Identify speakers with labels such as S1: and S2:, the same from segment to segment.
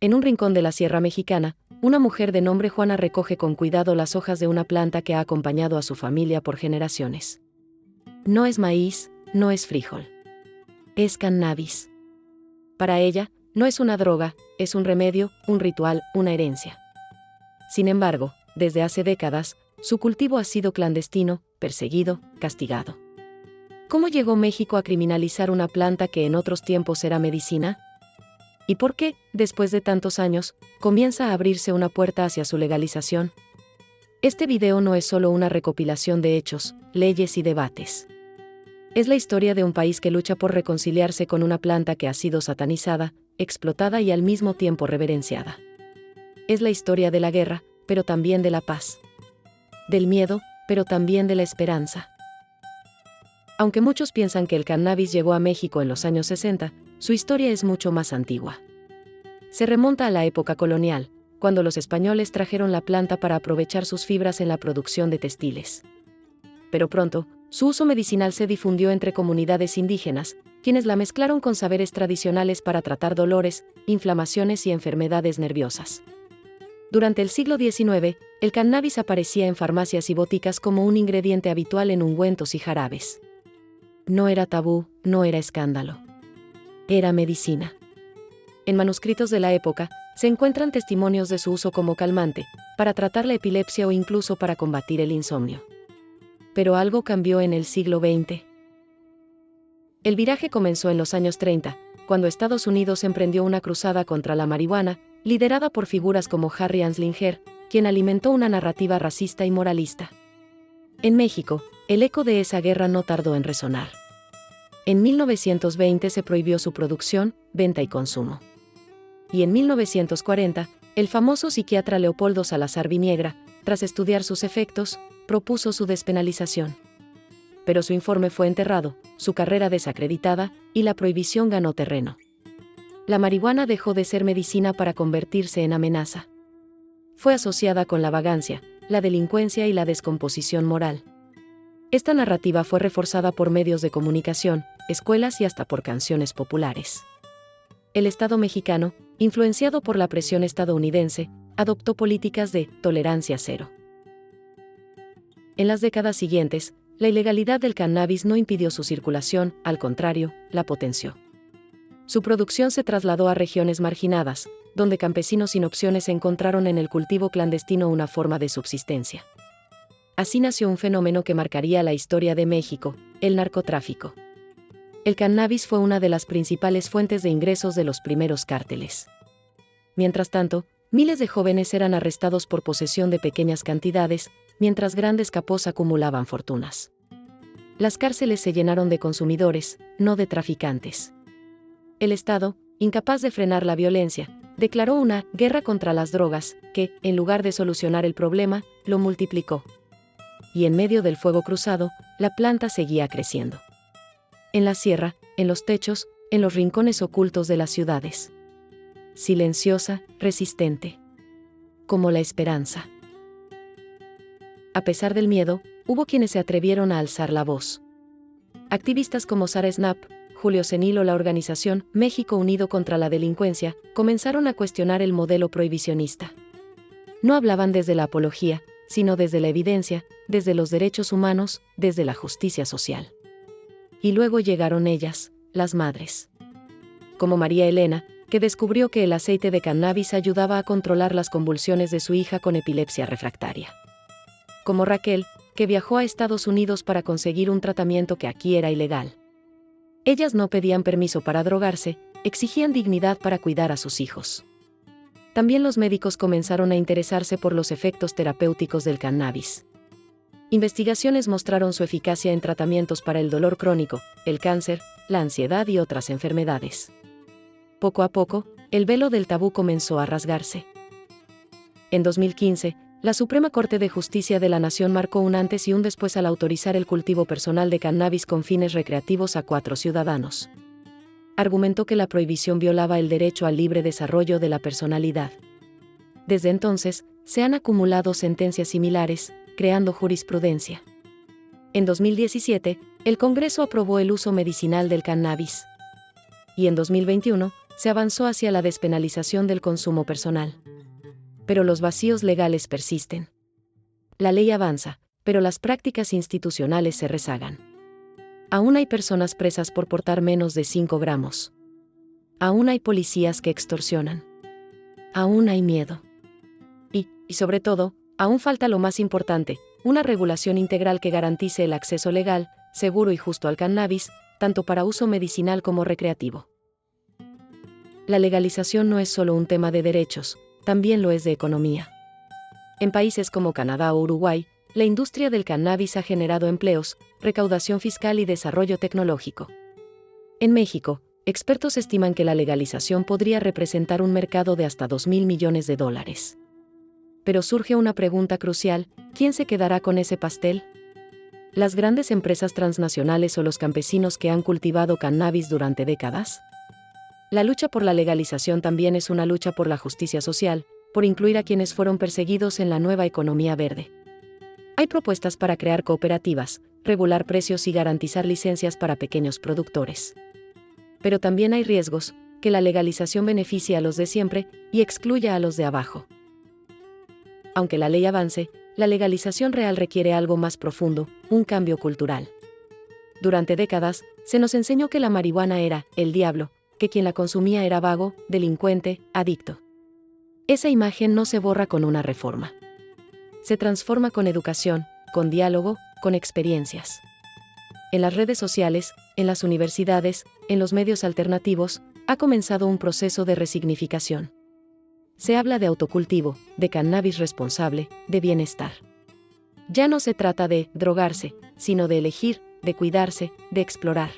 S1: En un rincón de la Sierra Mexicana, una mujer de nombre Juana recoge con cuidado las hojas de una planta que ha acompañado a su familia por generaciones. No es maíz, no es frijol. Es cannabis. Para ella, no es una droga, es un remedio, un ritual, una herencia. Sin embargo, desde hace décadas, su cultivo ha sido clandestino, perseguido, castigado. ¿Cómo llegó México a criminalizar una planta que en otros tiempos era medicina? ¿Y por qué, después de tantos años, comienza a abrirse una puerta hacia su legalización? Este video no es solo una recopilación de hechos, leyes y debates. Es la historia de un país que lucha por reconciliarse con una planta que ha sido satanizada, explotada y al mismo tiempo reverenciada. Es la historia de la guerra, pero también de la paz. Del miedo, pero también de la esperanza. Aunque muchos piensan que el cannabis llegó a México en los años 60, su historia es mucho más antigua. Se remonta a la época colonial, cuando los españoles trajeron la planta para aprovechar sus fibras en la producción de textiles. Pero pronto, su uso medicinal se difundió entre comunidades indígenas, quienes la mezclaron con saberes tradicionales para tratar dolores, inflamaciones y enfermedades nerviosas. Durante el siglo XIX, el cannabis aparecía en farmacias y boticas como un ingrediente habitual en ungüentos y jarabes. No era tabú, no era escándalo. Era medicina. En manuscritos de la época, se encuentran testimonios de su uso como calmante, para tratar la epilepsia o incluso para combatir el insomnio. Pero algo cambió en el siglo XX. El viraje comenzó en los años 30, cuando Estados Unidos emprendió una cruzada contra la marihuana, liderada por figuras como Harry Anslinger, quien alimentó una narrativa racista y moralista. En México, el eco de esa guerra no tardó en resonar. En 1920 se prohibió su producción, venta y consumo. Y en 1940, el famoso psiquiatra Leopoldo Salazar Viniegra, tras estudiar sus efectos, propuso su despenalización. Pero su informe fue enterrado, su carrera desacreditada, y la prohibición ganó terreno. La marihuana dejó de ser medicina para convertirse en amenaza. Fue asociada con la vagancia, la delincuencia y la descomposición moral. Esta narrativa fue reforzada por medios de comunicación, escuelas y hasta por canciones populares. El Estado mexicano, influenciado por la presión estadounidense, adoptó políticas de tolerancia cero. En las décadas siguientes, la ilegalidad del cannabis no impidió su circulación, al contrario, la potenció. Su producción se trasladó a regiones marginadas, donde campesinos sin opciones encontraron en el cultivo clandestino una forma de subsistencia. Así nació un fenómeno que marcaría la historia de México, el narcotráfico. El cannabis fue una de las principales fuentes de ingresos de los primeros cárteles. Mientras tanto, miles de jóvenes eran arrestados por posesión de pequeñas cantidades, mientras grandes capos acumulaban fortunas. Las cárceles se llenaron de consumidores, no de traficantes. El Estado, incapaz de frenar la violencia, declaró una guerra contra las drogas, que, en lugar de solucionar el problema, lo multiplicó. Y en medio del fuego cruzado, la planta seguía creciendo. En la sierra, en los techos, en los rincones ocultos de las ciudades. Silenciosa, resistente. Como la esperanza. A pesar del miedo, hubo quienes se atrevieron a alzar la voz. Activistas como Sara Snap, Julio Senil o la organización México Unido contra la Delincuencia comenzaron a cuestionar el modelo prohibicionista. No hablaban desde la apología, sino desde la evidencia, desde los derechos humanos, desde la justicia social. Y luego llegaron ellas, las madres. Como María Elena, que descubrió que el aceite de cannabis ayudaba a controlar las convulsiones de su hija con epilepsia refractaria. Como Raquel, que viajó a Estados Unidos para conseguir un tratamiento que aquí era ilegal. Ellas no pedían permiso para drogarse, exigían dignidad para cuidar a sus hijos. También los médicos comenzaron a interesarse por los efectos terapéuticos del cannabis. Investigaciones mostraron su eficacia en tratamientos para el dolor crónico, el cáncer, la ansiedad y otras enfermedades. Poco a poco, el velo del tabú comenzó a rasgarse. En 2015, la Suprema Corte de Justicia de la Nación marcó un antes y un después al autorizar el cultivo personal de cannabis con fines recreativos a 4 ciudadanos. Argumentó que la prohibición violaba el derecho al libre desarrollo de la personalidad. Desde entonces, se han acumulado sentencias similares, creando jurisprudencia. En 2017, el Congreso aprobó el uso medicinal del cannabis. Y en 2021, se avanzó hacia la despenalización del consumo personal. Pero los vacíos legales persisten. La ley avanza, pero las prácticas institucionales se rezagan. Aún hay personas presas por portar menos de 5 gramos. Aún hay policías que extorsionan. Aún hay miedo. Y sobre todo, aún falta lo más importante, una regulación integral que garantice el acceso legal, seguro y justo al cannabis, tanto para uso medicinal como recreativo. La legalización no es solo un tema de derechos, también lo es de economía. En países como Canadá o Uruguay, la industria del cannabis ha generado empleos, recaudación fiscal y desarrollo tecnológico. En México, expertos estiman que la legalización podría representar un mercado de hasta $2.000 millones. Pero surge una pregunta crucial: ¿quién se quedará con ese pastel? ¿Las grandes empresas transnacionales o los campesinos que han cultivado cannabis durante décadas? La lucha por la legalización también es una lucha por la justicia social, por incluir a quienes fueron perseguidos en la nueva economía verde. Hay propuestas para crear cooperativas, regular precios y garantizar licencias para pequeños productores. Pero también hay riesgos, que la legalización beneficie a los de siempre y excluya a los de abajo. Aunque la ley avance, la legalización real requiere algo más profundo, un cambio cultural. Durante décadas, se nos enseñó que la marihuana era el diablo, que quien la consumía era vago, delincuente, adicto. Esa imagen no se borra con una reforma. Se transforma con educación, con diálogo, con experiencias. En las redes sociales, en las universidades, en los medios alternativos, ha comenzado un proceso de resignificación. Se habla de autocultivo, de cannabis responsable, de bienestar. Ya no se trata de drogarse, sino de elegir, de cuidarse, de explorar.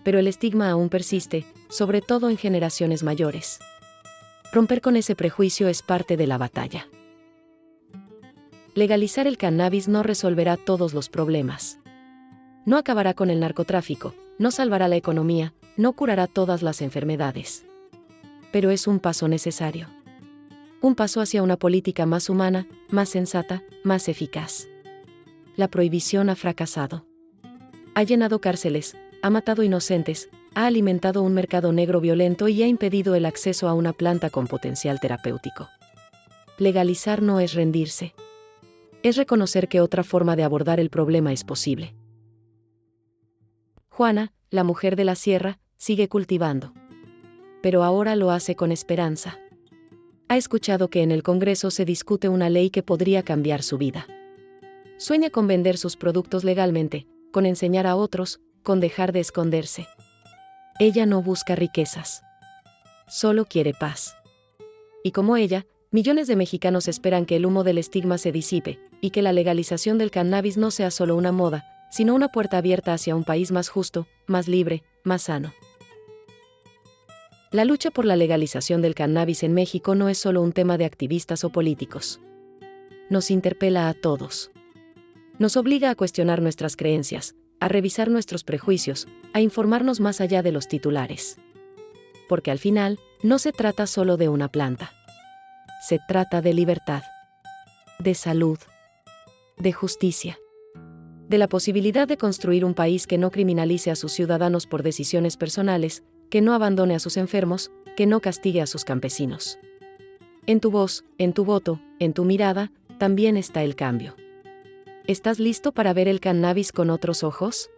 S1: Pero el estigma aún persiste, sobre todo en generaciones mayores. Romper con ese prejuicio es parte de la batalla. Legalizar el cannabis no resolverá todos los problemas. No acabará con el narcotráfico, no salvará la economía, no curará todas las enfermedades. Pero es un paso necesario. Un paso hacia una política más humana, más sensata, más eficaz. La prohibición ha fracasado. Ha llenado cárceles, ha matado inocentes, ha alimentado un mercado negro violento y ha impedido el acceso a una planta con potencial terapéutico. Legalizar no es rendirse. Es reconocer que otra forma de abordar el problema es posible. Juana, la mujer de la sierra, sigue cultivando. Pero ahora lo hace con esperanza. Ha escuchado que en el Congreso se discute una ley que podría cambiar su vida. Sueña con vender sus productos legalmente, con enseñar a otros, con dejar de esconderse. Ella no busca riquezas. Solo quiere paz. Y como ella, millones de mexicanos esperan que el humo del estigma se disipe, y que la legalización del cannabis no sea solo una moda, sino una puerta abierta hacia un país más justo, más libre, más sano. La lucha por la legalización del cannabis en México no es solo un tema de activistas o políticos. Nos interpela a todos. Nos obliga a cuestionar nuestras creencias, a revisar nuestros prejuicios, a informarnos más allá de los titulares. Porque al final, no se trata solo de una planta. Se trata de libertad, de salud, de justicia, de la posibilidad de construir un país que no criminalice a sus ciudadanos por decisiones personales, que no abandone a sus enfermos, que no castigue a sus campesinos. En tu voz, en tu voto, en tu mirada, también está el cambio. ¿Estás listo para ver el cannabis con otros ojos?